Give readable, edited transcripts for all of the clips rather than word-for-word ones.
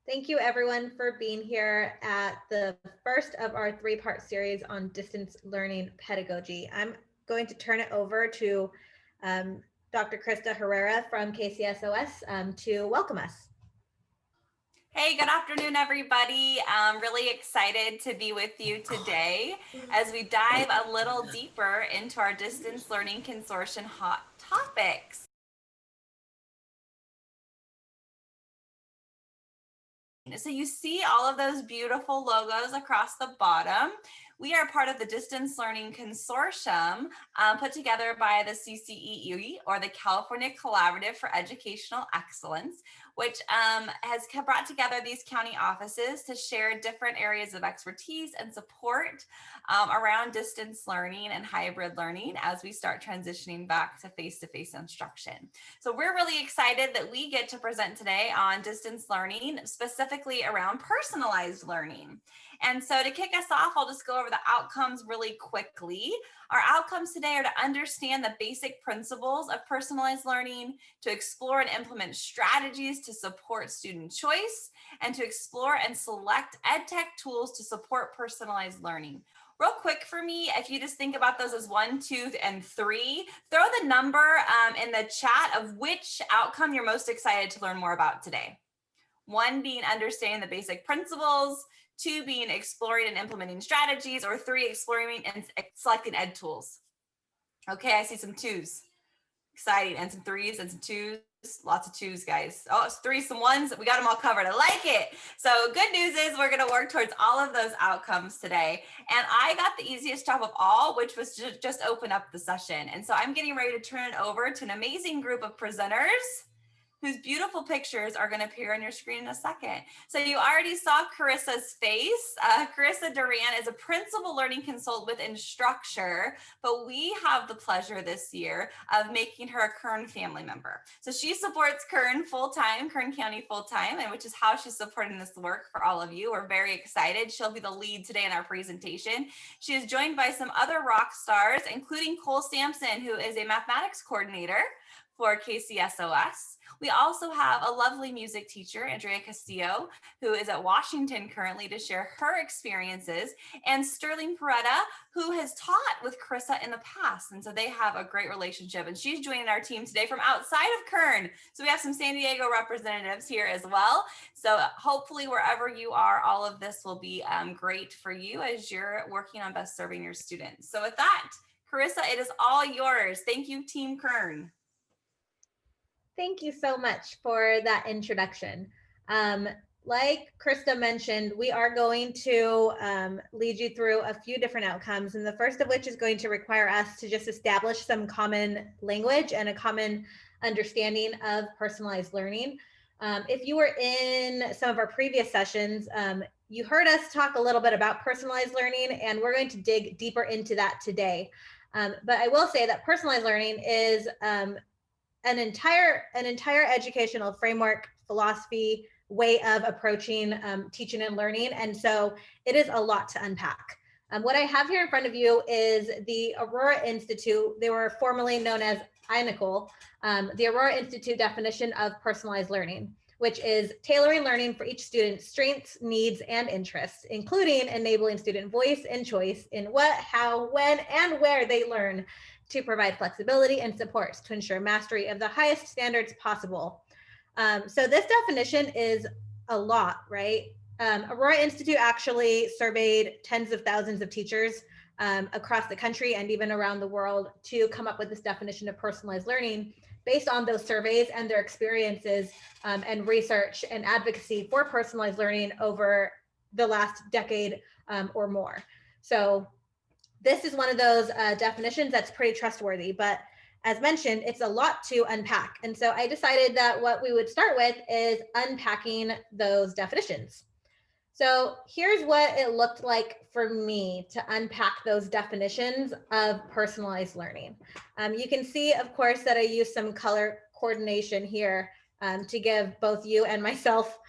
Thank you everyone for being here at the first of our three-part series on distance learning pedagogy. I'm going to turn it over to um, Dr. Krista Herrera from KCSOS to welcome us. Hey, good afternoon, everybody. I'm really excited to be with you today as we dive a little deeper into our Distance Learning Consortium hot topics. So you see all of those beautiful logos across the bottom. We are part of the Distance Learning Consortium put together by the CCEE, or the California Collaborative for Educational Excellence, which has brought together these county offices to share different areas of expertise and support around distance learning and hybrid learning as we start transitioning back to face-to-face instruction. So we're really excited that we get to present today on distance learning, specifically around personalized learning. And so to kick us off, I'll just go over the outcomes really quickly. Our outcomes today are to understand the basic principles of personalized learning, to explore and implement strategies to support student choice, and to explore and select EdTech tools to support personalized learning. Real quick for me, if you just think about those as 1, 2, and 3, throw the number in the chat of which outcome you're most excited to learn more about today. 1 being understanding the basic principles, 2 being exploring and implementing strategies, or 3 exploring and selecting ed tools. Okay, I see some 2s. Exciting, and some 3s and some 2s. Lots of 2s, guys. Oh, it's 3s, some 1s. We got them all covered. I like it. So good news is we're going to work towards all of those outcomes today. And I got the easiest job of all, which was to just open up the session. And so I'm getting ready to turn it over to an amazing group of presenters whose beautiful pictures are going to appear on your screen in a second. So you already saw Carissa's face. Carissa Duran is a principal learning consultant with Instructure, but we have the pleasure this year of making her a Kern family member. So she supports Kern full-time, Kern County full-time, and which is how she's supporting this work for all of you. We're very excited. She'll be the lead today in our presentation. She is joined by some other rock stars, including Cole Sampson, who is a mathematics coordinator for KCSOS. We also have a lovely music teacher, Andrea Castillo, who is at Washington currently to share her experiences, and Sterling Peretta, who has taught with Carissa in the past. And so they have a great relationship, and she's joining our team today from outside of Kern. So we have some San Diego representatives here as well. So hopefully wherever you are, all of this will be great for you as you're working on best serving your students. So with that, Carissa, it is all yours. Thank you, Team Kern. Thank you so much for that introduction. Like Krista mentioned, we are going to lead you through a few different outcomes, and the first of which is going to require us to just establish some common language and a common understanding of personalized learning. If you were in some of our previous sessions, you heard us talk a little bit about personalized learning, and we're going to dig deeper into that today. But I will say that personalized learning is an entire educational framework, philosophy, way of approaching teaching and learning. And so it is a lot to unpack. What I have here in front of you is the Aurora Institute. They were formerly known as INICOL, the Aurora Institute definition of personalized learning, which is tailoring learning for each student's strengths, needs, and interests, including enabling student voice and choice in what, how, when, and where they learn, to provide flexibility and supports to ensure mastery of the highest standards possible. So this definition is a lot, right? Aurora Institute actually surveyed tens of thousands of teachers across the country and even around the world to come up with this definition of personalized learning based on those surveys and their experiences and research and advocacy for personalized learning over the last decade or more. So this is one of those definitions that's pretty trustworthy, but as mentioned, it's a lot to unpack. And so I decided that what we would start with is unpacking those definitions. So here's what it looked like for me to unpack those definitions of personalized learning. You can see, of course, that I use some color coordination here to give both you and myself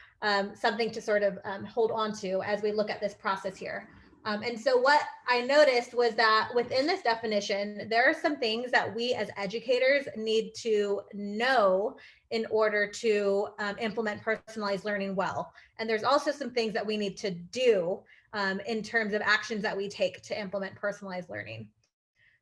something to sort of hold on to as we look at this process here. And so what I noticed was that within this definition, there are some things that we as educators need to know in order to implement personalized learning well. And there's also some things that we need to do in terms of actions that we take to implement personalized learning.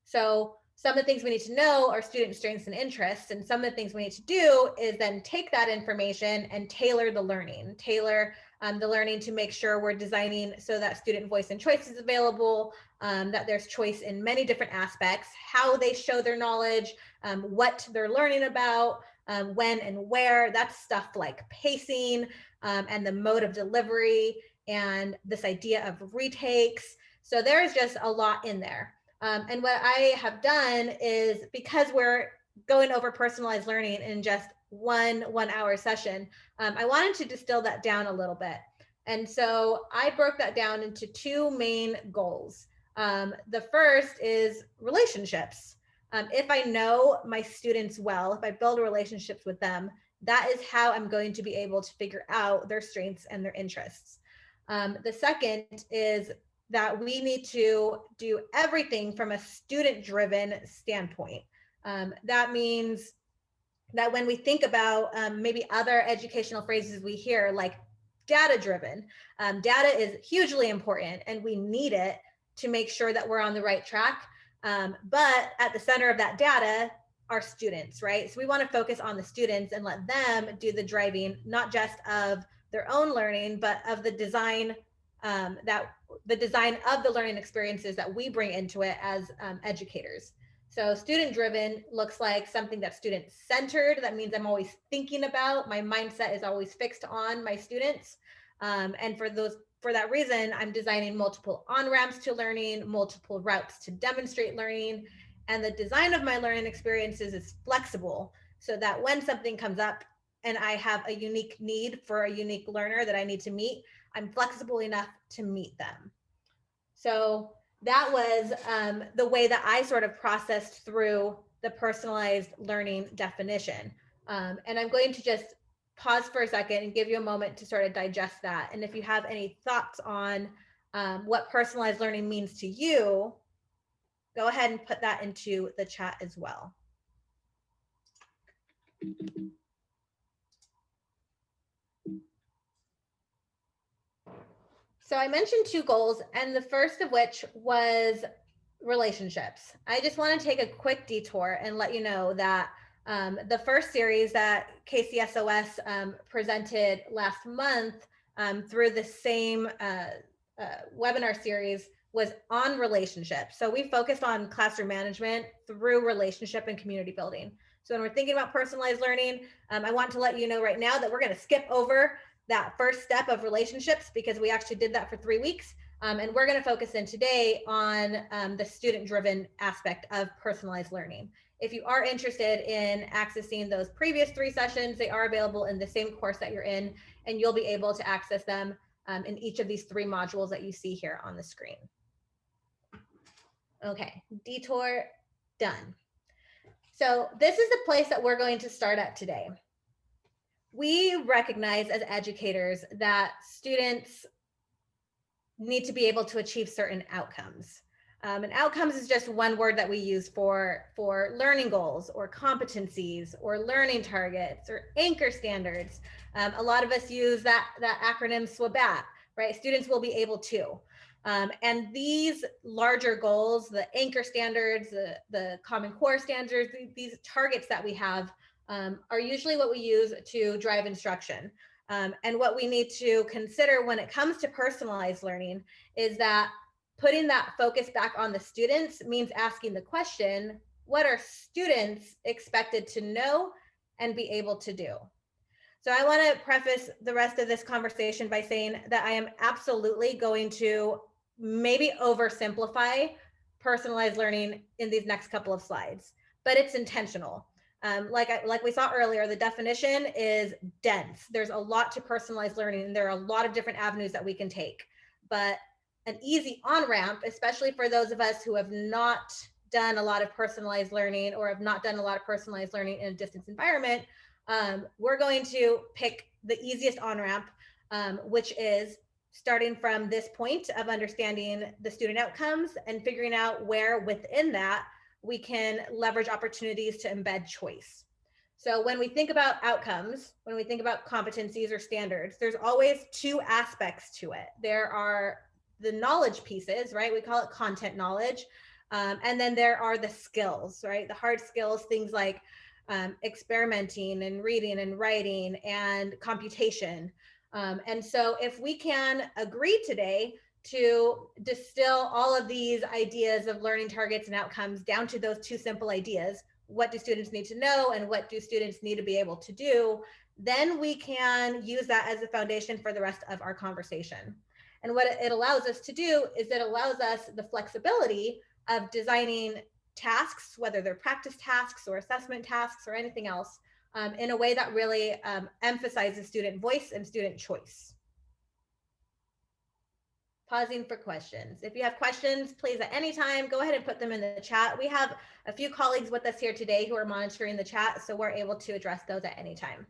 So some of the things we need to know are student strengths and interests. And some of the things we need to do is then take that information and tailor the learning, the learning to make sure we're designing so that student voice and choice is available, that there's choice in many different aspects, how they show their knowledge, what they're learning about, when and where. That's stuff like pacing and the mode of delivery and this idea of retakes. So there's just a lot in there. And what I have done is, because we're going over personalized learning in just one hour session, I wanted to distill that down a little bit. And so I broke that down into two main goals. The first is relationships. If I know my students well, if I build relationships with them, that is how I'm going to be able to figure out their strengths and their interests. The second is that we need to do everything from a student-driven standpoint. That means that when we think about maybe other educational phrases we hear, like data-driven, data is hugely important and we need it to make sure that we're on the right track. But at the center of that data are students, right? So we want to focus on the students and let them do the driving, not just of their own learning, but of the design the design of the learning experiences that we bring into it as educators. So student driven looks like something that's student centered. That means I'm always thinking about, my mindset is always fixed on my students. And for that reason, I'm designing multiple on-ramps to learning, multiple routes to demonstrate learning. And the design of my learning experiences is flexible so that when something comes up and I have a unique need for a unique learner that I need to meet, I'm flexible enough to meet them. So that was the way that I sort of processed through the personalized learning definition. And I'm going to just pause for a second and give you a moment to sort of digest that. And if you have any thoughts on what personalized learning means to you, go ahead and put that into the chat as well. So I mentioned two goals, and the first of which was relationships. I just want to take a quick detour and let you know that the first series that KCSOS presented last month through the same webinar series was on relationships. So we focused on classroom management through relationship and community building. So when we're thinking about personalized learning, I want to let you know right now that we're going to skip over that first step of relationships because we actually did that for 3 weeks. And we're going to focus in today on the student-driven aspect of personalized learning. If you are interested in accessing those previous 3 sessions, they are available in the same course that you're in, and you'll be able to access them in each of these 3 modules that you see here on the screen. Okay, detour done. So this is the place that we're going to start at today. We recognize as educators that students need to be able to achieve certain outcomes. And outcomes is just one word that we use for learning goals or competencies or learning targets or anchor standards. A lot of us use that acronym SWABAT, right? Students will be able to. And these larger goals, the anchor standards, the common core standards, these targets that we have are usually what we use to drive instruction. And what we need to consider when it comes to personalized learning is that putting that focus back on the students means asking the question, what are students expected to know and be able to do? So I want to preface the rest of this conversation by saying that I am absolutely going to maybe oversimplify personalized learning in these next couple of slides, but it's intentional. Like we saw earlier, the definition is dense. There's a lot to personalized learning, and there are a lot of different avenues that we can take. But an easy on-ramp, especially for those of us who have not done a lot of personalized learning or have not done a lot of personalized learning in a distance environment, we're going to pick the easiest on-ramp, which is starting from this point of understanding the student outcomes and figuring out where within that we can leverage opportunities to embed choice. So when we think about outcomes, when we think about competencies or standards, there's always two aspects to it. There are the knowledge pieces, right? We call it content knowledge. And then there are the skills, right? The hard skills, things like experimenting and reading and writing and computation. And so if we can agree today to distill all of these ideas of learning targets and outcomes down to those two simple ideas, what do students need to know and what do students need to be able to do, then we can use that as a foundation for the rest of our conversation. And what it allows us to do is it allows us the flexibility of designing tasks, whether they're practice tasks or assessment tasks or anything else, in a way that really emphasizes student voice and student choice. Pausing for questions. If you have questions, please at any time, go ahead and put them in the chat. We have a few colleagues with us here today who are monitoring the chat, so we're able to address those at any time.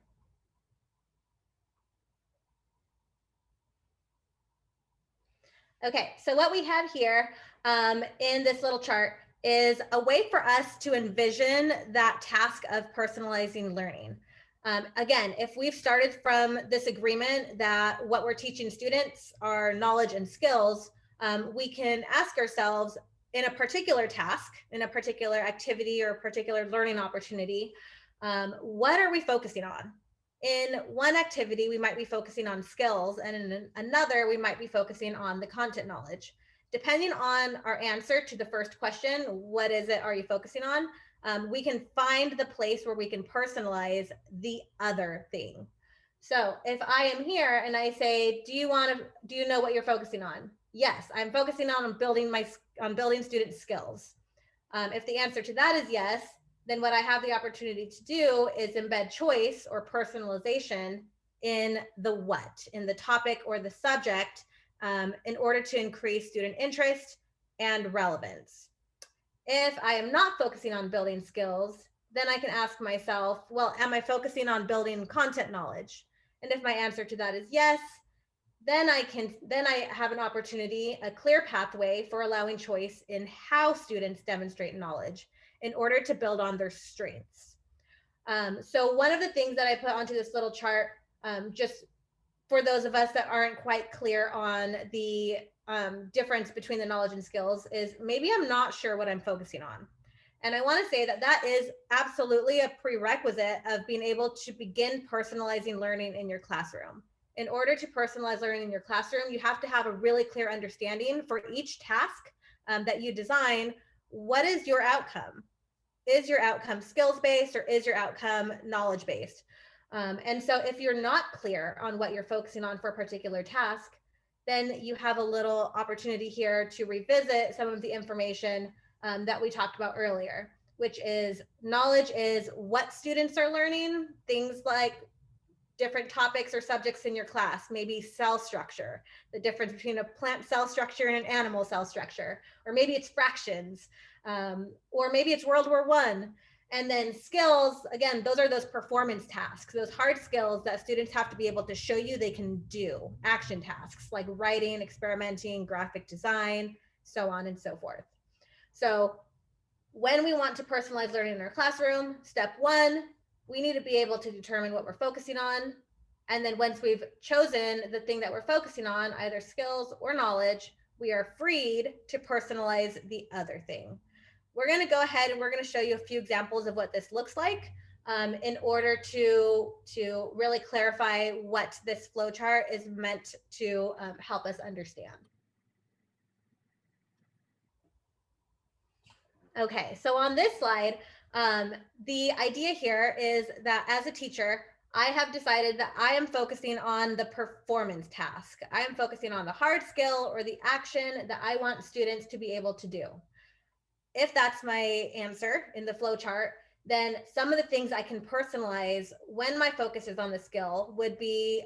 Okay, so what we have here in this little chart is a way for us to envision that task of personalizing learning. Again, if we've started from this agreement that what we're teaching students are knowledge and skills, we can ask ourselves in a particular task, in a particular activity or a particular learning opportunity, what are we focusing on? In one activity, we might be focusing on skills, and in another, we might be focusing on the content knowledge. Depending on our answer to the first question, what is it are you focusing on? We can find the place where we can personalize the other thing. So if I am here and I say, do you know what you're focusing on? Yes, I'm focusing on building student skills. If the answer to that is yes, then what I have the opportunity to do is embed choice or personalization in the what, in the topic or the subject, in order to increase student interest and relevance. If I am not focusing on building skills, then I can ask myself, well, am I focusing on building content knowledge? And if my answer to that is yes, then I have an opportunity, a clear pathway for allowing choice in how students demonstrate knowledge in order to build on their strengths. So one of the things that I put onto this little chart, just for those of us that aren't quite clear on the difference between the knowledge and skills, is maybe I'm not sure what I'm focusing on. And I want to say that that is absolutely a prerequisite of being able to begin personalizing learning in your classroom. In order to personalize learning in your classroom, you have to have a really clear understanding for each task that you design. What is your outcome? Is your outcome skills-based or is your outcome knowledge-based? And so if you're not clear on what you're focusing on for a particular task, then you have a little opportunity here to revisit some of the information that we talked about earlier, which is knowledge is what students are learning, things like different topics or subjects in your class, maybe cell structure, the difference between a plant cell structure and an animal cell structure, or maybe it's fractions, or maybe it's World War I. And then skills, again, those are those performance tasks, those hard skills that students have to be able to show you they can do, action tasks like writing, experimenting, graphic design, so on and so forth. So when we want to personalize learning in our classroom, step one, we need to be able to determine what we're focusing on. And then once we've chosen the thing that we're focusing on, either skills or knowledge, we are freed to personalize the other thing. We're going to go ahead and we're going to show you a few examples of what this looks like in order to really clarify what this flowchart is meant to help us understand. Okay, so on this slide, the idea here is that as a teacher, I have decided that I am focusing on the performance task. I am focusing on the hard skill or the action that I want students to be able to do. If that's my answer in the flow chart, then some of the things I can personalize when my focus is on the skill would be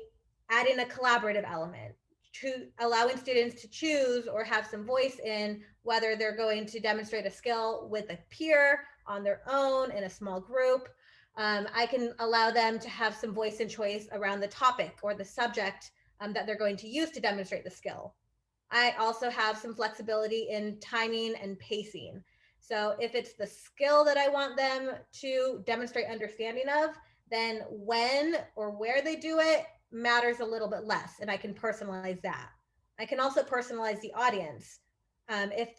adding a collaborative element, to allowing students to choose or have some voice in whether they're going to demonstrate a skill with a peer, on their own, in a small group. I can allow them to have some voice and choice around the topic or the subject that they're going to use to demonstrate the skill. I also have some flexibility in timing and pacing. So if it's the skill that I want them to demonstrate understanding of, then when or where they do it matters a little bit less, and I can personalize that. I can also personalize the audience. If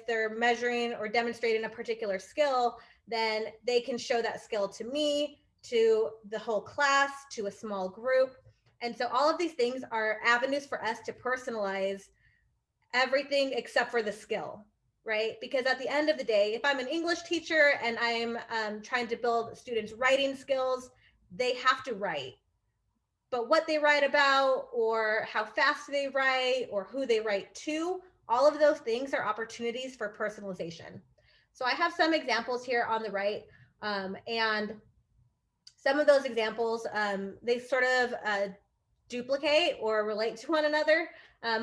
they're measuring or demonstrating a particular skill, then they can show that skill to me, to the whole class, to a small group. And so all of these things are avenues for us to personalize everything except for the skill, right? Because at the end of the day, if I'm an English teacher and I'm trying to build students' writing skills, they have to write. But what they write about, or how fast they write, or who they write to, all of those things are opportunities for personalization. So I have some examples here on the right. And some of those examples, they sort of duplicate or relate to one another.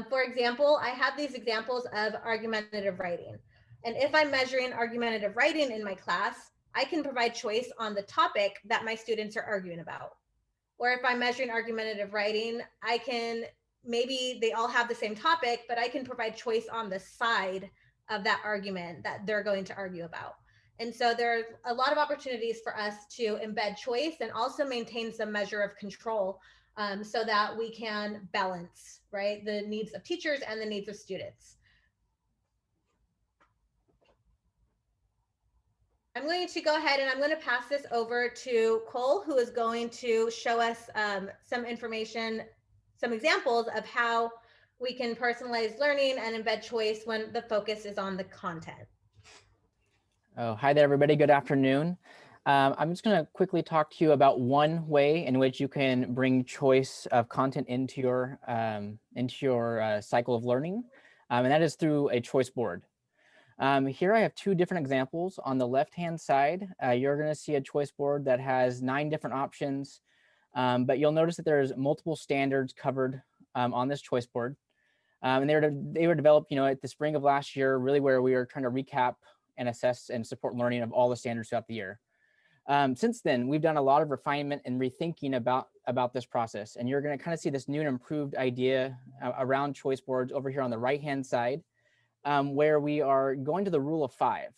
For example, I have these examples of argumentative writing. And if I'm measuring argumentative writing in my class, I can provide choice on the topic that my students are arguing about. Or if I'm measuring argumentative writing, I can, maybe they all have the same topic, but I can provide choice on the side of that argument that they're going to argue about. And so there are a lot of opportunities for us to embed choice and also maintain some measure of control, so that we can balance, right, the needs of teachers and the needs of students. I'm going to go ahead and I'm going to pass this over to Cole, who is going to show us some information, some examples of how we can personalize learning and embed choice when the focus is on the content. Oh, hi there, everybody. Good afternoon. I'm just going to quickly talk to you about one way in which you can bring choice of content into your cycle of learning, and that is through a choice board. Here I have two different examples. On the left-hand side, you're going to see a choice board that has 9 different options, but you'll notice that there's multiple standards covered on this choice board. And they were developed, at the spring of last year, really where we were trying to recap and assess and support learning of all the standards throughout the year. Since then, we've done a lot of refinement and rethinking about this process. And you're going to kind of see this new and improved idea around choice boards over here on the right-hand side, where we are going to the rule of 5.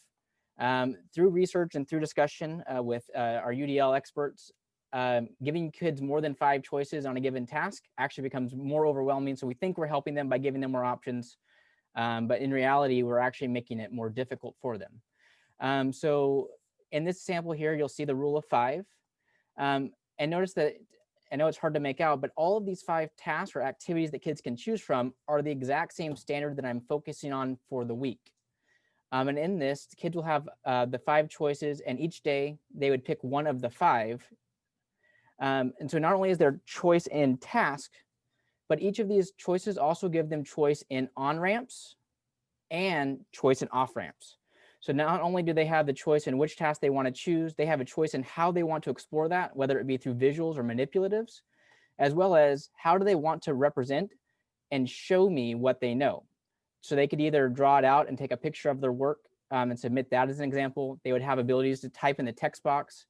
Through research and through discussion with our UDL experts, giving kids more than 5 choices on a given task actually becomes more overwhelming. So we think we're helping them by giving them more options. But in reality, we're actually making it more difficult for them. So in this sample here, you'll see the rule of 5. And notice that, I know it's hard to make out, but all of these 5 tasks or activities that kids can choose from are the exact same standard that I'm focusing on for the week. And in this, the kids will have the 5 choices, and each day they would pick one of the 5. And so not only is there choice in task, but each of these choices also give them choice in on-ramps and choice in off-ramps. So not only do they have the choice in which task they want to choose, they have a choice in how they want to explore that, whether it be through visuals or manipulatives, as well as how do they want to represent and show me what they know. So they could either draw it out and take a picture of their work and submit that as an example. They would have abilities to type in the text box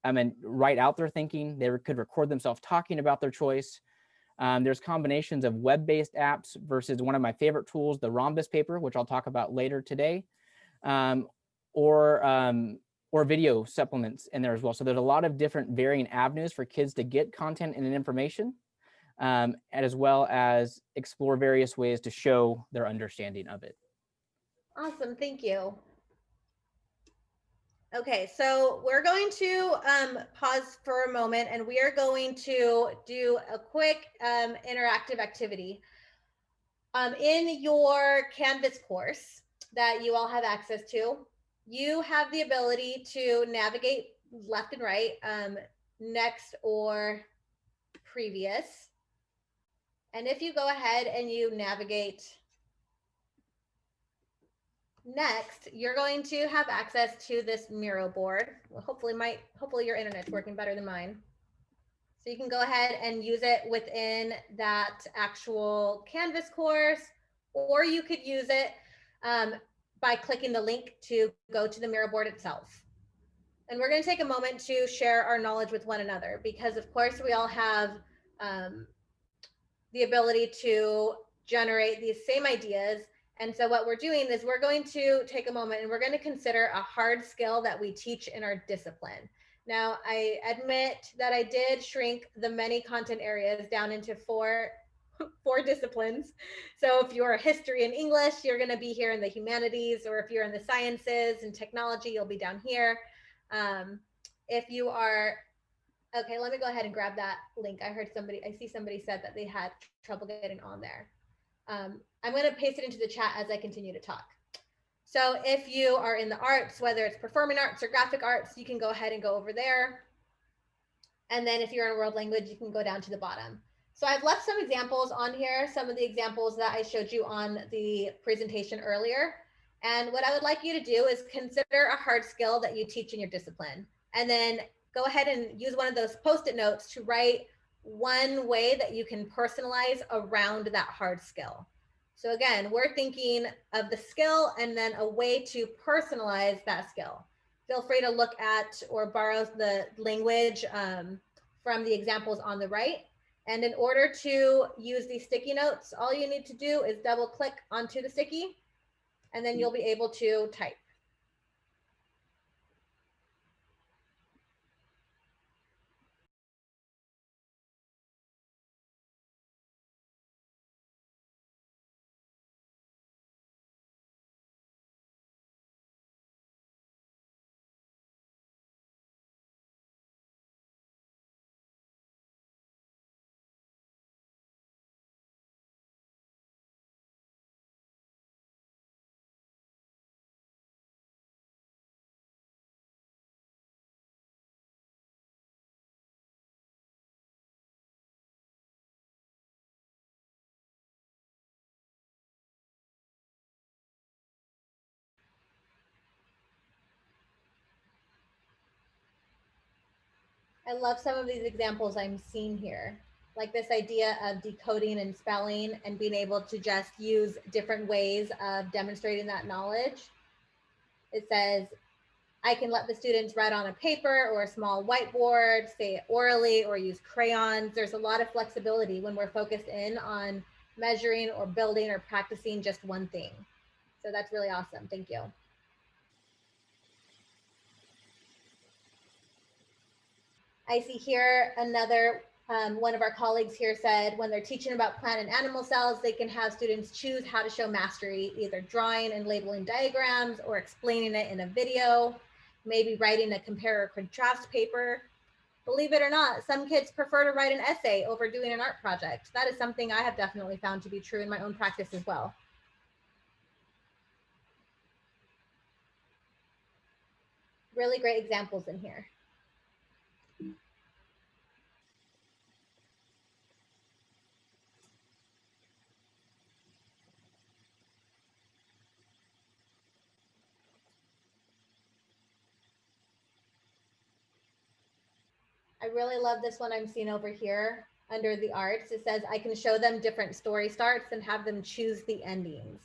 and write out their thinking. They could record themselves talking about their choice. There's combinations of web-based apps versus one of my favorite tools, the Rhombus Paper, which I'll talk about later today, or video supplements in there as well. So there's a lot of different varying avenues for kids to get content and information, and as well as explore various ways to show their understanding of it. Awesome, thank you. Okay, so we're going to pause for a moment, and we are going to do a quick interactive activity. In your Canvas course that you all have access to, you have the ability to navigate left and right, next or previous. And if you go ahead and you navigate next, you're going to have access to this Miro board. Well, hopefully your internet's working better than mine. So you can go ahead and use it within that actual Canvas course, or you could use it by clicking the link to go to the Miro board itself. And we're going to take a moment to share our knowledge with one another, because of course we all have the ability to generate these same ideas. And so what we're doing is we're going to take a moment and we're going to consider a hard skill that we teach in our discipline. Now, I admit that I did shrink the many content areas down into four disciplines. So if you're history and English, you're going to be here in the humanities, or if you're in the sciences and technology, you'll be down here. If you are, okay, let me go ahead and grab that link. I see somebody said that they had trouble getting on there. I'm going to paste it into the chat as I continue to talk. So if you are in the arts, whether it's performing arts or graphic arts, you can go ahead and go over there. And then if you're in a world language, you can go down to the bottom. So I've left some examples on here, some of the examples that I showed you on the presentation earlier. And what I would like you to do is consider a hard skill that you teach in your discipline. And then go ahead and use one of those Post-it notes to write one way that you can personalize around that hard skill. So again, we're thinking of the skill and then a way to personalize that skill. Feel free to look at or borrow the language from the examples on the right. And in order to use these sticky notes, all you need to do is double click onto the sticky, and then you'll be able to type. I love some of these examples I'm seeing here, like this idea of decoding and spelling and being able to just use different ways of demonstrating that knowledge. It says, I can let the students write on a paper or a small whiteboard, say it orally, or use crayons. There's a lot of flexibility when we're focused in on measuring or building or practicing just one thing. So that's really awesome. Thank you. I see here another one of our colleagues here said when they're teaching about plant and animal cells, they can have students choose how to show mastery, either drawing and labeling diagrams or explaining it in a video, maybe writing a compare or contrast paper. Believe it or not, some kids prefer to write an essay over doing an art project. That is something I have definitely found to be true in my own practice as well. Really great examples in here. I really love this one I'm seeing over here under the arts. It says, I can show them different story starts and have them choose the endings.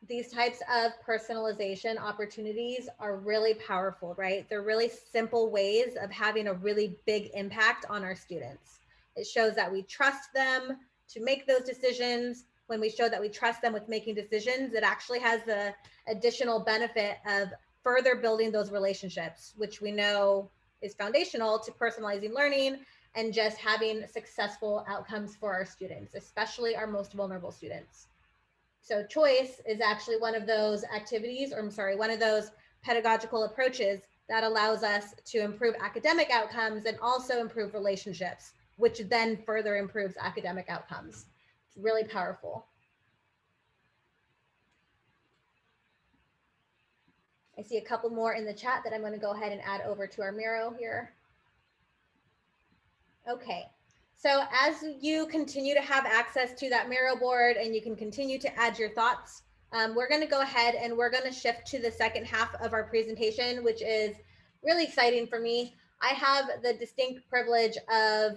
These types of personalization opportunities are really powerful, right? They're really simple ways of having a really big impact on our students. It shows that we trust them to make those decisions. When we show that we trust them with making decisions, it actually has the additional benefit of further building those relationships, which we know is foundational to personalizing learning and just having successful outcomes for our students, especially our most vulnerable students. So choice is actually one of those activities, or I'm sorry, one of those pedagogical approaches that allows us to improve academic outcomes and also improve relationships, which then further improves academic outcomes. It's really powerful. I see a couple more in the chat that I'm going to go ahead and add over to our Miro here. Okay, so as you continue to have access to that Miro board and you can continue to add your thoughts, we're going to go ahead and we're going to shift to the second half of our presentation, which is really exciting for me. I have the distinct privilege of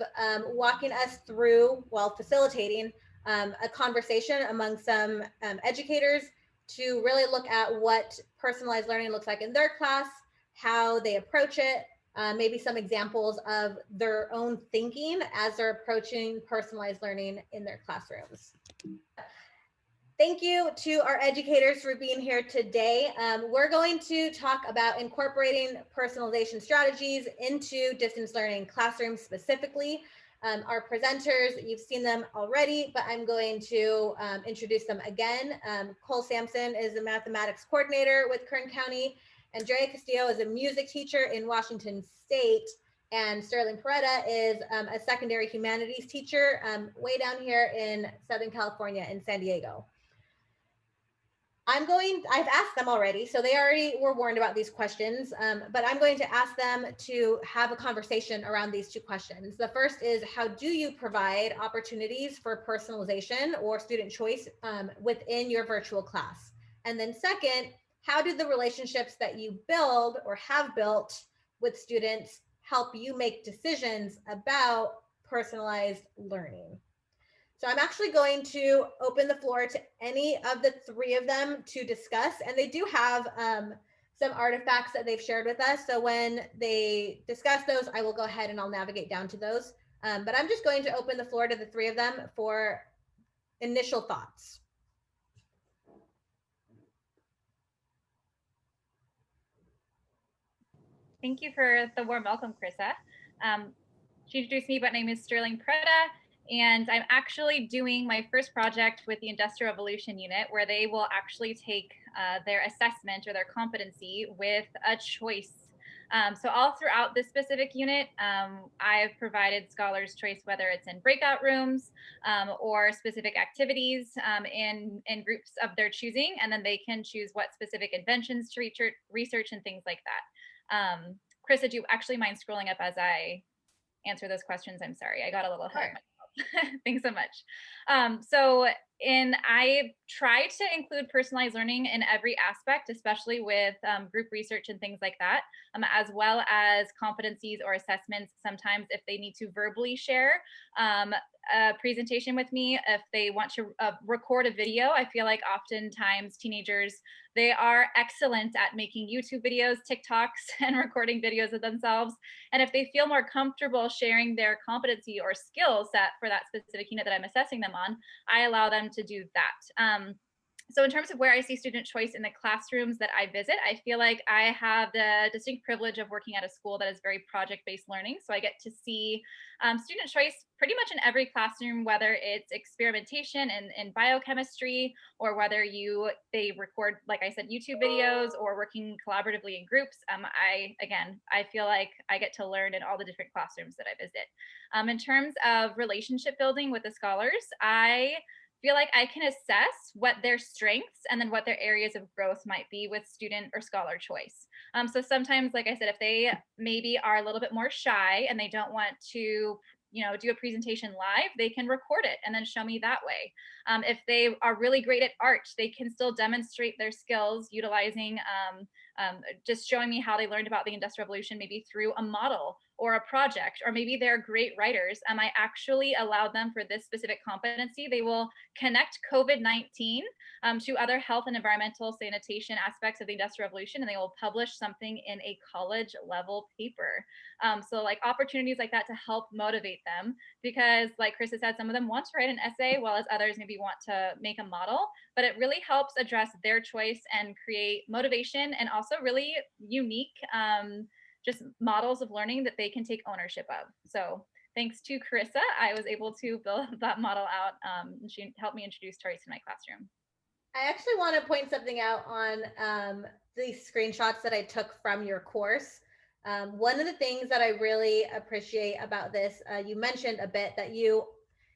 walking us through, while facilitating, a conversation among some educators to really look at what personalized learning looks like in their class, how they approach it, maybe some examples of their own thinking as they're approaching personalized learning in their classrooms. Thank you to our educators for being here today. We're going to talk about incorporating personalization strategies into distance learning classrooms specifically. Our presenters, you've seen them already, but I'm going to introduce them again. Cole Sampson is a mathematics coordinator with Kern County. Andrea Castillo is a music teacher in Washington State. And Sterling Peretta is a secondary humanities teacher way down here in Southern California in San Diego. I've asked them already, so they already were warned about these questions, but I'm going to ask them to have a conversation around these two questions. The first is, how do you provide opportunities for personalization or student choice within your virtual class? And then second, how do the relationships that you build or have built with students help you make decisions about personalized learning? So I'm actually going to open the floor to any of the three of them to discuss. And they do have some artifacts that they've shared with us. So when they discuss those, I will go ahead and I'll navigate down to those. But I'm just going to open the floor to the three of them for initial thoughts. Thank you for the warm welcome, Krista. She introduced me, but my name is Sterling Peretta. And I'm actually doing my first project with the Industrial Revolution unit, where they will actually take their assessment or their competency with a choice. So all throughout this specific unit, I've provided scholars choice, whether it's in breakout rooms or specific activities in groups of their choosing, and then they can choose what specific inventions to research and things like that. Chris, did you actually mind scrolling up as I answer those questions? I'm sorry, I got a little ahead of myself. Thanks so much. I try to include personalized learning in every aspect, especially with group research and things like that, as well as competencies or assessments. Sometimes if they need to verbally share a presentation with me, if they want to record a video, I feel like oftentimes teenagers, they are excellent at making YouTube videos, TikToks, and recording videos of themselves. And if they feel more comfortable sharing their competency or skill set for that specific unit that I'm assessing them on, I allow them to do that. So in terms of where I see student choice in the classrooms that I visit, I feel like I have the distinct privilege of working at a school that is very project-based learning. So I get to see student choice pretty much in every classroom, whether it's experimentation in biochemistry, or whether they record, like I said, YouTube videos, or working collaboratively in groups. I feel like I get to learn in all the different classrooms that I visit. In terms of relationship building with the scholars, I feel like I can assess what their strengths and then what their areas of growth might be with student or scholar choice. So sometimes, like I said, if they maybe are a little bit more shy and they don't want to do a presentation live, they can record it and then show me that way. If they are really great at art, they can still demonstrate their skills utilizing just showing me how they learned about the Industrial Revolution, maybe through a model or a project, or maybe they're great writers. I actually allowed them for this specific competency. They will connect COVID-19 to other health and environmental sanitation aspects of the Industrial Revolution, and they will publish something in a college level paper. So like opportunities like that to help motivate them, because like Chris has said, some of them want to write an essay, while as others maybe want to make a model, but it really helps address their choice and create motivation, and also really unique just models of learning that they can take ownership of. So thanks to Carissa, I was able to build that model out. And she helped me introduce choice in my classroom. I actually want to point something out on these screenshots that I took from your course. One of the things that I really appreciate about this, you mentioned a bit that you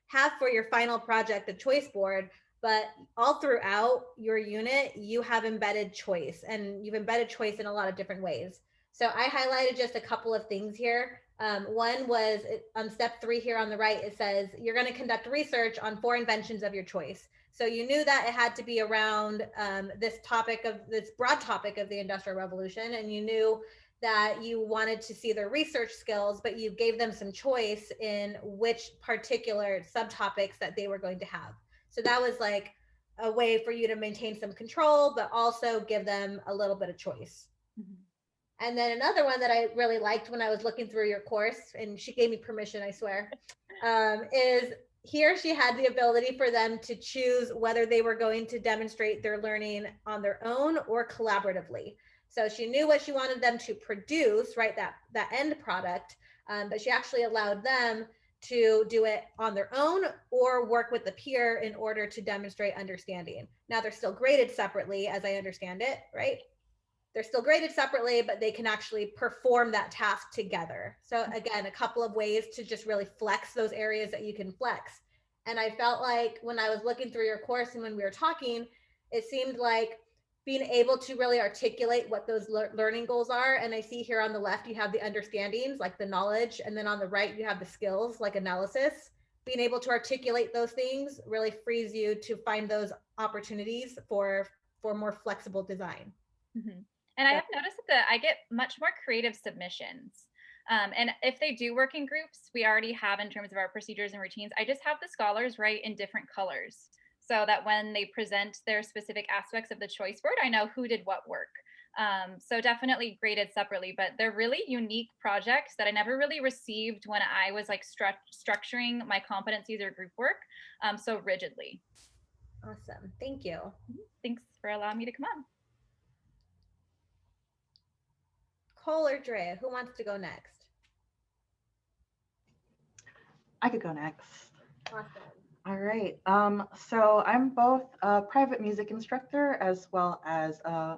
have for your final project, the choice board, but all throughout your unit, you have embedded choice, and you've embedded choice in a lot of different ways. So I highlighted just a couple of things here. One was on step 3 here on the right, it says you're going to conduct research on 4 inventions of your choice. So you knew that it had to be around this broad topic of the Industrial Revolution, and you knew that you wanted to see their research skills, but you gave them some choice in which particular subtopics that they were going to have. So that was like a way for you to maintain some control, but also give them a little bit of choice. Mm-hmm. And then another one that I really liked when I was looking through your course, and she gave me permission, I swear, is here she had the ability for them to choose whether they were going to demonstrate their learning on their own or collaboratively. So she knew what she wanted them to produce, right? That end product, but she actually allowed them to do it on their own or work with the peer in order to demonstrate understanding. Now they're still graded separately, as I understand it, right? They're still graded separately, but they can actually perform that task together. So again, a couple of ways to just really flex those areas that you can flex. And I felt like when I was looking through your course and when we were talking, it seemed like being able to really articulate what those learning goals are. And I see here on the left, you have the understandings, like the knowledge. And then on the right, you have the skills, like analysis. Being able to articulate those things really frees you to find those opportunities for more flexible design. Mm-hmm. And I have noticed that I get much more creative submissions. And if they do work in groups, we already have in terms of our procedures and routines, I just have the scholars write in different colors so that when they present their specific aspects of the choice word, I know who did what work. So definitely graded separately, but they're really unique projects that I never really received when I was like structuring my competencies or group work so rigidly. Awesome. Thank you. Thanks for allowing me to come on. Cole or Drea, who wants to go next? I could go next. Awesome. All right. So I'm both a private music instructor as well as a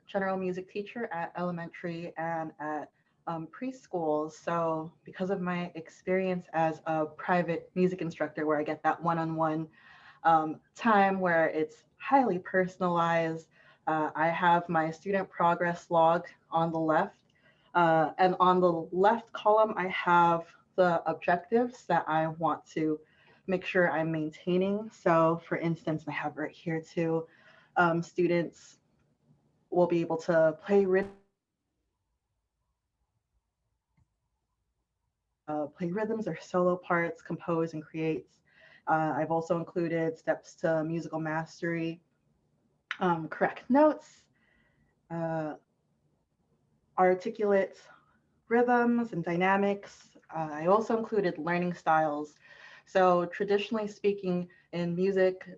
general music teacher at elementary and at preschool. So because of my experience as a private music instructor, where I get that one-on-one time where it's highly personalized, I have my student progress log on the left. And on the left column, I have the objectives that I want to make sure I'm maintaining. So for instance, I have right here too, students will be able to play rhythms or solo parts, compose and create. I've also included steps to musical mastery, correct notes, articulate rhythms and dynamics. I also included learning styles. So traditionally speaking, in music,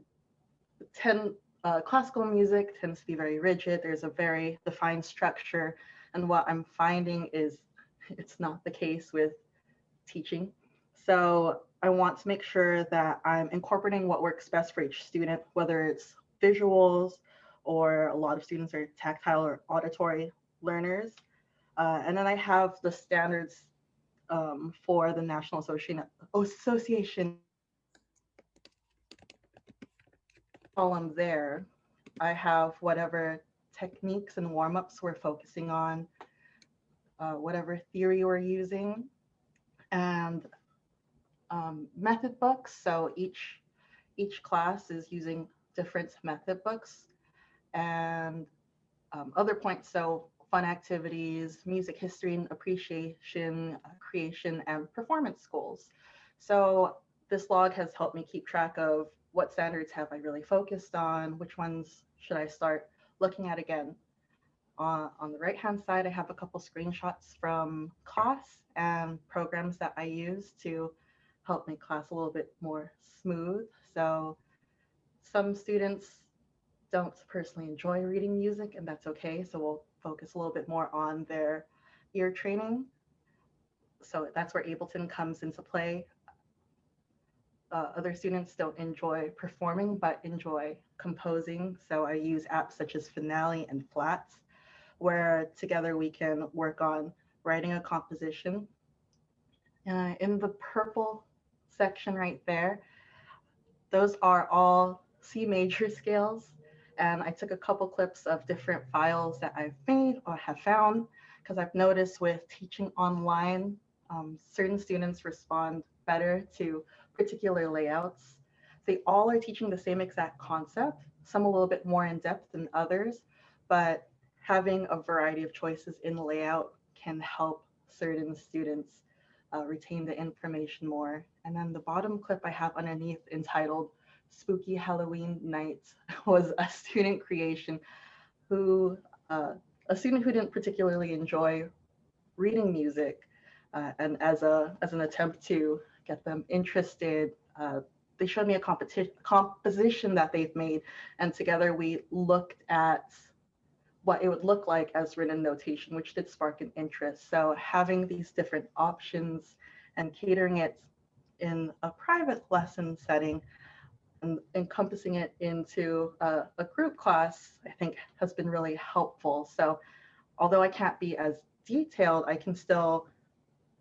classical music tends to be very rigid. There's a very defined structure. And what I'm finding is it's not the case with teaching. So I want to make sure that I'm incorporating what works best for each student, whether it's visuals or a lot of students are tactile or auditory learners. And then I have the standards for the National Association column there. I have whatever techniques and warm-ups we're focusing on, whatever theory we're using, and method books. So each class is using different method books and other points. So fun activities, music history and appreciation, creation, and performance goals. So this log has helped me keep track of what standards have I really focused on, which ones should I start looking at again. On the right-hand side, I have a couple screenshots from class and programs that I use to help make class a little bit more smooth. So some students don't personally enjoy reading music, and that's okay. So we'll focus a little bit more on their ear training. So that's where Ableton comes into play. Other students don't enjoy performing, but enjoy composing. So I use apps such as Finale and Flats, where together we can work on writing a composition. In the purple section right there, those are all C major scales. And I took a couple clips of different files that I've made or have found, because I've noticed with teaching online, certain students respond better to particular layouts. They all are teaching the same exact concept, some a little bit more in depth than others, but having a variety of choices in the layout can help certain students retain the information more. And then the bottom clip I have underneath entitled Spooky Halloween Night was a student creation who a student who didn't particularly enjoy reading music, and as an attempt to get them interested, they showed me a composition that they've made, and together we looked at what it would look like as written notation, which did spark an interest. So having these different options and catering it in a private lesson setting and encompassing it into a group class, I think has been really helpful. So although I can't be as detailed, I can still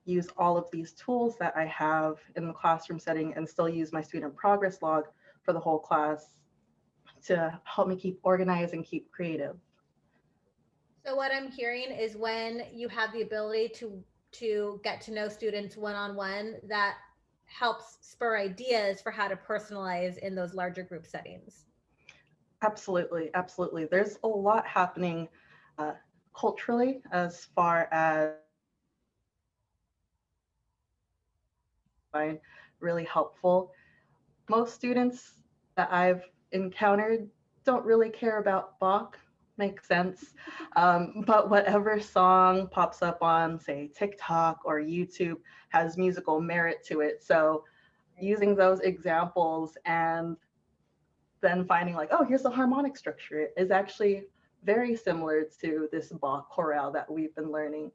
use all of these tools that I have in the classroom setting and still use my student progress log for the whole class to help me keep organized and keep creative. So what I'm hearing is when you have the ability to get to know students one-on-one, that helps spur ideas for how to personalize in those larger group settings. Absolutely, absolutely. There's a lot happening culturally as far as really helpful. Most students that I've encountered don't really care about Bach, makes sense. But whatever song pops up on, say, TikTok or YouTube has musical merit to it. So using those examples and then finding like, oh, here's the harmonic structure is actually very similar to this Bach chorale that we've been learning,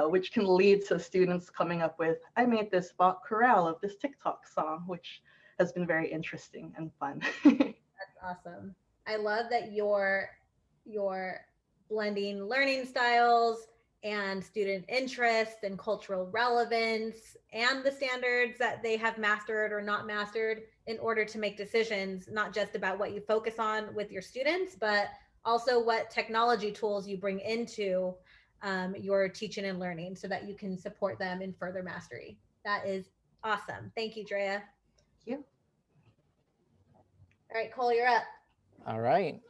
which can lead to students coming up with, I made this Bach chorale of this TikTok song, which has been very interesting and fun. That's awesome. I love that you're blending learning styles and student interest and cultural relevance and the standards that they have mastered or not mastered in order to make decisions, not just about what you focus on with your students, but also what technology tools you bring into your teaching and learning so that you can support them in further mastery. That is awesome. Thank you, Drea. Thank you. All right, Cole, you're up. All right.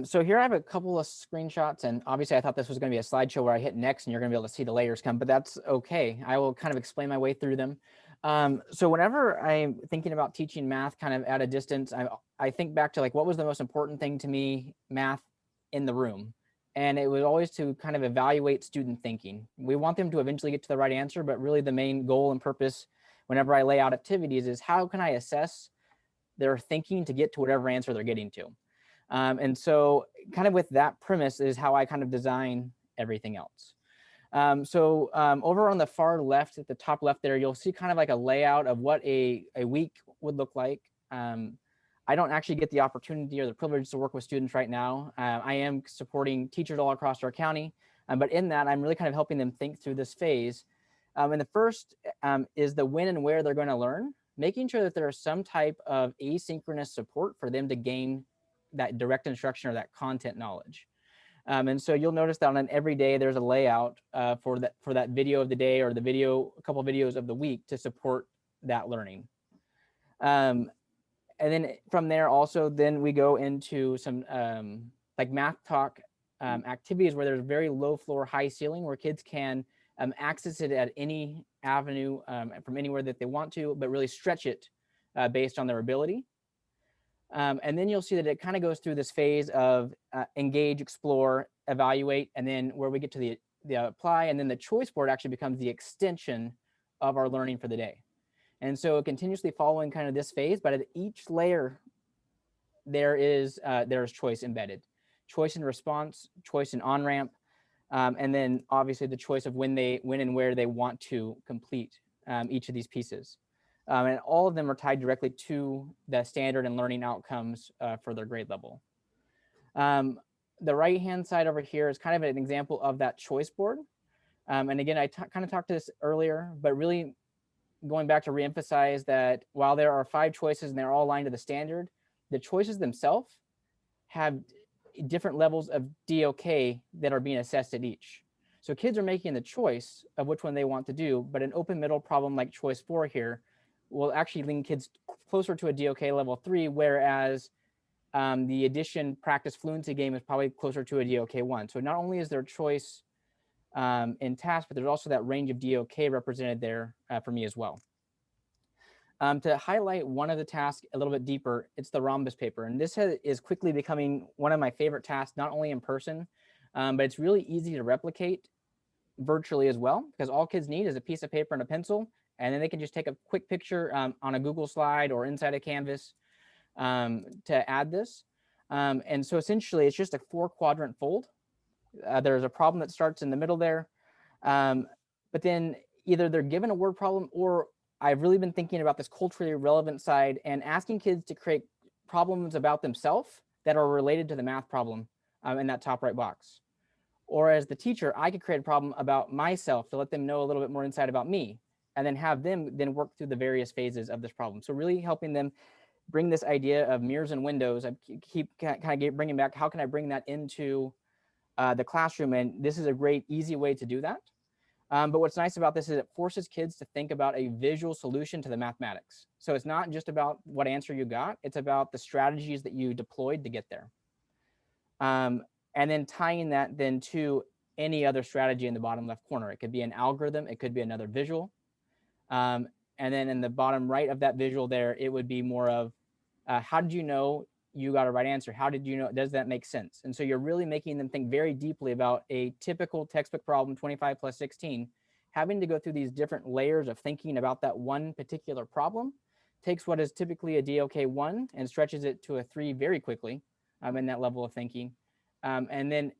So here I have a couple of screenshots, and obviously I thought this was going to be a slideshow where I hit next and you're going to be able to see the layers come, but that's okay. I will kind of explain my way through them. So whenever I'm thinking about teaching math kind of at a distance, I think back to like, what was the most important thing to me, math in the room? And it was always to kind of evaluate student thinking. We want them to eventually get to the right answer, but really the main goal and purpose whenever I lay out activities is how can I assess their thinking to get to whatever answer they're getting to. And so kind of with that premise is how I kind of design everything else. Over on the far left, at the top left there, you'll see kind of like a layout of what a week would look like. I don't actually get the opportunity or the privilege to work with students right now. I am supporting teachers all across our county, but in that, I'm really kind of helping them think through this phase. And the first is the when and where they're going to learn, making sure that there is some type of asynchronous support for them to gain that direct instruction or that content knowledge. And so you'll notice that on every day there's a layout for that video of the day or a couple of videos of the week to support that learning. And then from there also, then we go into some like math talk activities where there's very low floor, high ceiling, where kids can access it at any avenue from anywhere that they want to, but really stretch it based on their ability. And then you'll see that it kind of goes through this phase of engage, explore, evaluate, and then where we get to the apply, and then the choice board actually becomes the extension of our learning for the day. And so continuously following kind of this phase, but at each layer, there's choice embedded. Choice in response, choice in on-ramp, and then obviously the choice of when and where they want to complete each of these pieces. And all of them are tied directly to the standard and learning outcomes for their grade level. The right-hand side over here is kind of an example of that choice board. And again, I kind of talked to this earlier, but really going back to reemphasize that while there are 5 choices and they're all aligned to the standard, the choices themselves have different levels of DOK that are being assessed at each. So kids are making the choice of which one they want to do, but an open middle problem like choice 4 here will actually lean kids closer to a DOK level 3, whereas the addition practice fluency game is probably closer to a DOK 1. So not only is there choice in task, but there's also that range of DOK represented there for me as well. To highlight one of the tasks a little bit deeper, it's the Rhombus paper. And this is quickly becoming one of my favorite tasks, not only in person, but it's really easy to replicate virtually as well, because all kids need is a piece of paper and a pencil, and then they can just take a quick picture on a Google slide or inside a Canvas to add this. And so essentially it's just a 4-quadrant fold. There's a problem that starts in the middle there, but then either they're given a word problem, or I've really been thinking about this culturally relevant side and asking kids to create problems about themselves that are related to the math problem in that top right box. Or as the teacher, I could create a problem about myself to let them know a little bit more insight about me, and then have them then work through the various phases of this problem. So really helping them bring this idea of mirrors and windows. I keep kind of bringing back, how can I bring that into the classroom? And this is a great, easy way to do that. But what's nice about this is it forces kids to think about a visual solution to the mathematics. So it's not just about what answer you got, it's about the strategies that you deployed to get there. And then tying that then to any other strategy in the bottom left corner. It could be an algorithm, it could be another visual. And then in the bottom right of that visual there, it would be more of, how did you know you got a right answer? How did you know? Does that make sense? And so you're really making them think very deeply about a typical textbook problem, 25 plus 16, having to go through these different layers of thinking about that one particular problem, takes what is typically a DLK 1 and stretches it to a 3 very quickly in that level of thinking. And then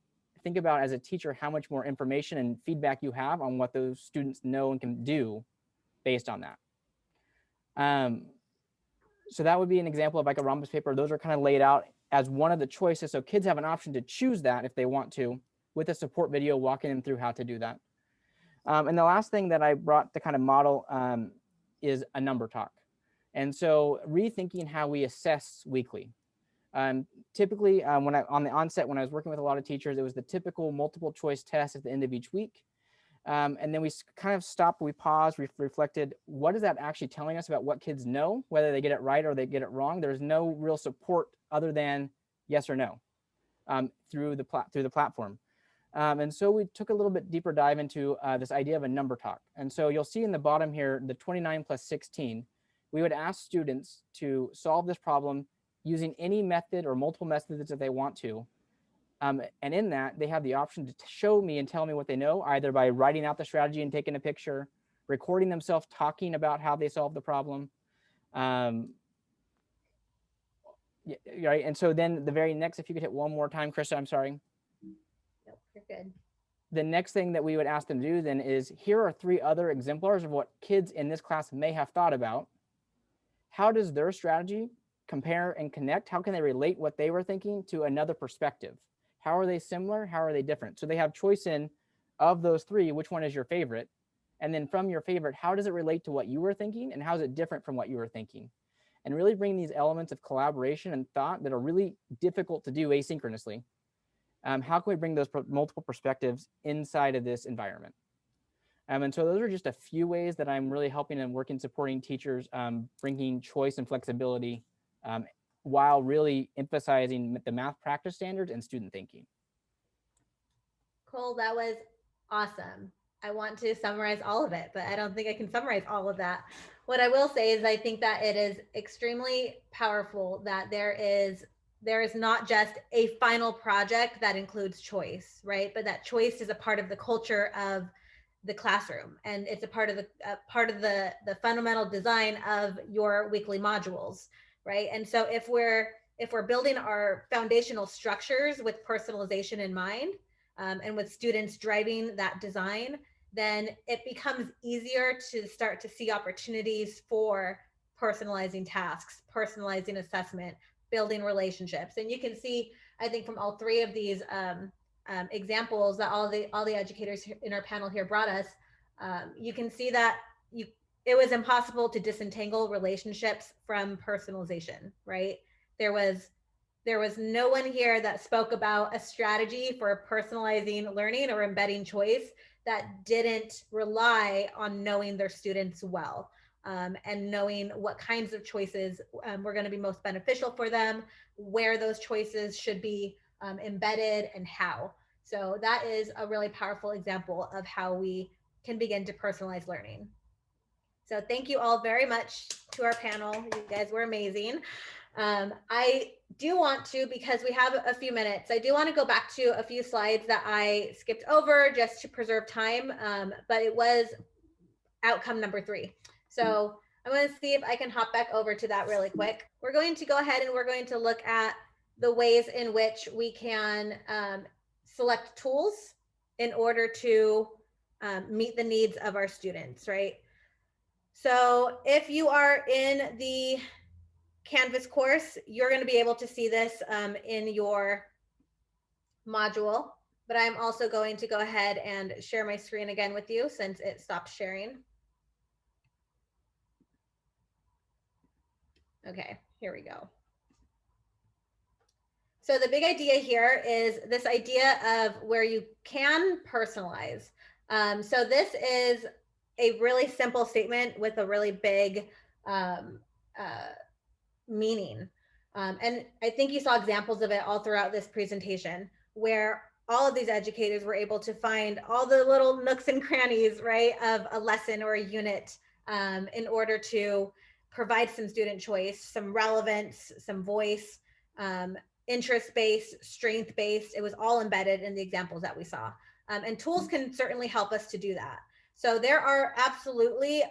think about, as a teacher, how much more information and feedback you have on what those students know and can do based on that. So that would be an example of like a Rhombus paper. Those are kind of laid out as one of the choices. So kids have an option to choose that if they want to, with a support video walking them through how to do that. And the last thing that I brought to kind of model is a number talk. And so rethinking how we assess weekly. Typically, when on the onset, when I was working with a lot of teachers, it was the typical multiple choice test at the end of each week. And then we kind of stopped, we paused, we reflected, what is that actually telling us about what kids know, whether they get it right or they get it wrong? There's no real support other than yes or no through the platform. And so we took a little bit deeper dive into this idea of a number talk. And so you'll see in the bottom here, the 29 plus 16, we would ask students to solve this problem using any method or multiple methods that they want to. And in that, they have the option to show me and tell me what they know, either by writing out the strategy and taking a picture, recording themselves talking about how they solved the problem. Right. And so then the very next, if you could hit one more time, Krista, I'm sorry. Nope, you're good. The next thing that we would ask them to do then is, here are 3 other exemplars of what kids in this class may have thought about. How does their strategy compare and connect? How can they relate what they were thinking to another perspective? How are they similar? How are they different? So they have choice in, of those 3, which one is your favorite? And then from your favorite, how does it relate to what you were thinking? And how is it different from what you were thinking? And really bring these elements of collaboration and thought that are really difficult to do asynchronously. How can we bring those multiple perspectives inside of this environment? And so those are just a few ways that I'm really helping and working, supporting teachers, bringing choice and flexibility while really emphasizing the math practice standards and student thinking. Cole, that was awesome. I want to summarize all of it, but I don't think I can summarize all of that. What I will say is I think that it is extremely powerful that there is not just a final project that includes choice, right? But that choice is a part of the culture of the classroom, and it's a part of the fundamental design of your weekly modules, right? And so if we're building our foundational structures with personalization in mind, and with students driving that design, then it becomes easier to start to see opportunities for personalizing tasks, personalizing assessment, building relationships. And you can see, I think, from all 3 of these examples that all the educators in our panel here brought us, you can see that it was impossible to disentangle relationships from personalization, right? There was no one here that spoke about a strategy for personalizing learning or embedding choice that didn't rely on knowing their students well, and knowing what kinds of choices were going to be most beneficial for them, where those choices should be embedded, and how. So that is a really powerful example of how we can begin to personalize learning. So thank you all very much to our panel. You guys were amazing. I do want to, because we have a few minutes, I do want to go back to a few slides that I skipped over just to preserve time, but it was outcome number 3. So I'm going to see if I can hop back over to that really quick. We're going to go ahead and we're going to look at the ways in which we can select tools in order to meet the needs of our students, right? So if you are in the Canvas course, you're going to be able to see this in your module, but I'm also going to go ahead and share my screen again with you since it stopped sharing. Okay, here we go. So the big idea here is this idea of where you can personalize. So this is a really simple statement with a really big meaning. And I think you saw examples of it all throughout this presentation, where all of these educators were able to find all the little nooks and crannies, right, of a lesson or a unit in order to provide some student choice, some relevance, some voice, interest-based, strength-based. It was all embedded in the examples that we saw. And tools can certainly help us to do that. So there are absolutely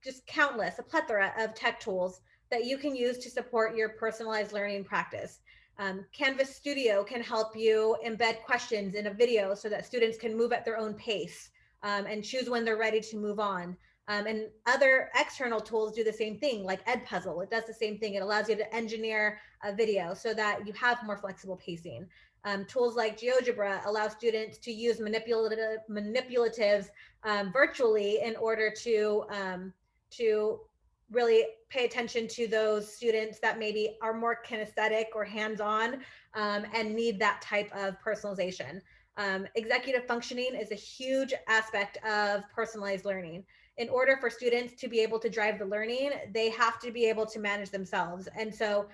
just countless, a plethora of tech tools that you can use to support your personalized learning practice. Canvas Studio can help you embed questions in a video so that students can move at their own pace and choose when they're ready to move on. And other external tools do the same thing, like Edpuzzle. It does the same thing. It allows you to engineer a video so that you have more flexible pacing. Tools like GeoGebra allow students to use manipulatives virtually in order to really pay attention to those students that maybe are more kinesthetic or hands-on and need that type of personalization. Executive functioning is a huge aspect of personalized learning. In order for students to be able to drive the learning, they have to be able to manage themselves. And so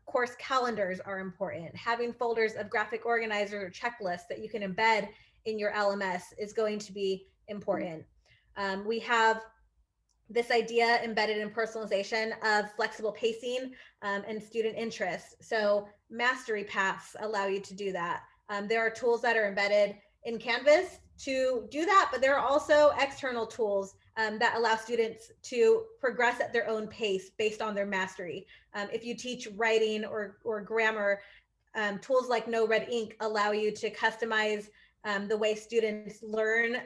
course calendars are important. Having folders of graphic organizers or checklists that you can embed in your LMS is going to be important. We have this idea embedded in personalization of flexible pacing and student interest. So mastery paths allow you to do that. There are tools that are embedded in Canvas to do that, but there are also external tools that allow students to progress at their own pace based on their mastery. If you teach writing or grammar, tools like No Red Ink allow you to customize the way students learn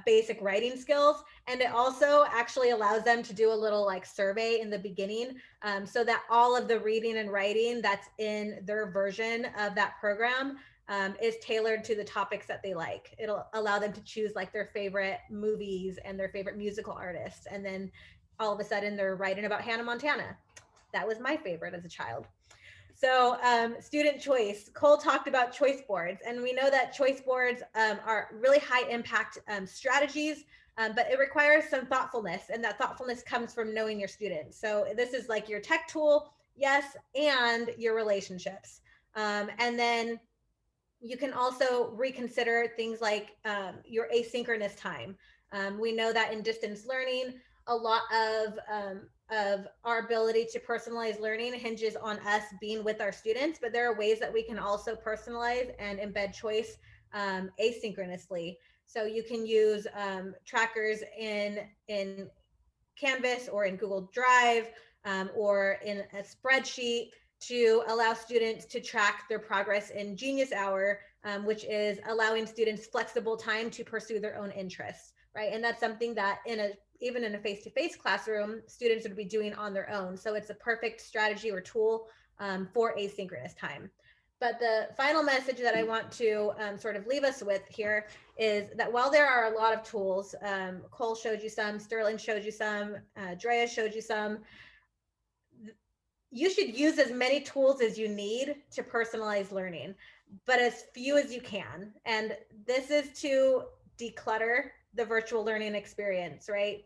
basic writing skills, and it also actually allows them to do a little like survey in the beginning so that all of the reading and writing that's in their version of that program is tailored to the topics that they like. It'll allow them to choose like their favorite movies and their favorite musical artists, and then all of a sudden they're writing about Hannah Montana. That was my favorite as a child. So student choice, Cole talked about choice boards, and we know that choice boards are really high impact strategies, but it requires some thoughtfulness, and that thoughtfulness comes from knowing your students. So this is like your tech tool, yes, and your relationships. And then you can also reconsider things like your asynchronous time. We know that in distance learning, a lot of our ability to personalize learning hinges on us being with our students, but there are ways that we can also personalize and embed choice asynchronously. So you can use trackers in Canvas or in Google Drive or in a spreadsheet to allow students to track their progress in Genius Hour, which is allowing students flexible time to pursue their own interests, right? And that's something that even in a face-to-face classroom, students would be doing on their own. So it's a perfect strategy or tool for asynchronous time. But the final message that I want to sort of leave us with here is that while there are a lot of tools, Cole showed you some, Sterling showed you some, Drea showed you some, you should use as many tools as you need to personalize learning, but as few as you can. And this is to declutter the virtual learning experience, right?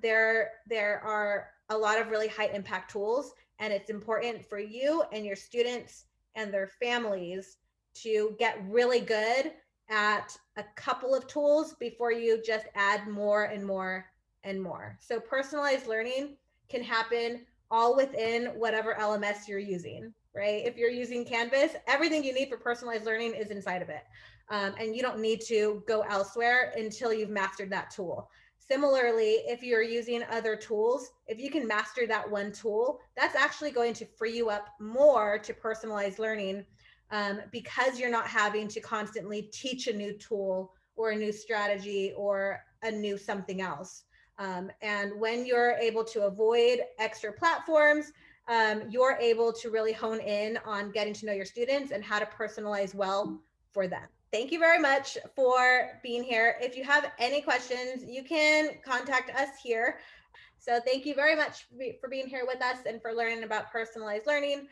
There are a lot of really high impact tools, and it's important for you and your students and their families to get really good at a couple of tools before you just add more and more and more. So personalized learning can happen all within whatever LMS you're using, right? If you're using Canvas, everything you need for personalized learning is inside of it. And you don't need to go elsewhere until you've mastered that tool. Similarly, if you're using other tools, if you can master that one tool, that's actually going to free you up more to personalize learning, because you're not having to constantly teach a new tool or a new strategy or a new something else. And when you're able to avoid extra platforms, you're able to really hone in on getting to know your students and how to personalize well for them. Thank you very much for being here. If you have any questions, you can contact us here. So thank you very much for being here with us and for learning about personalized learning.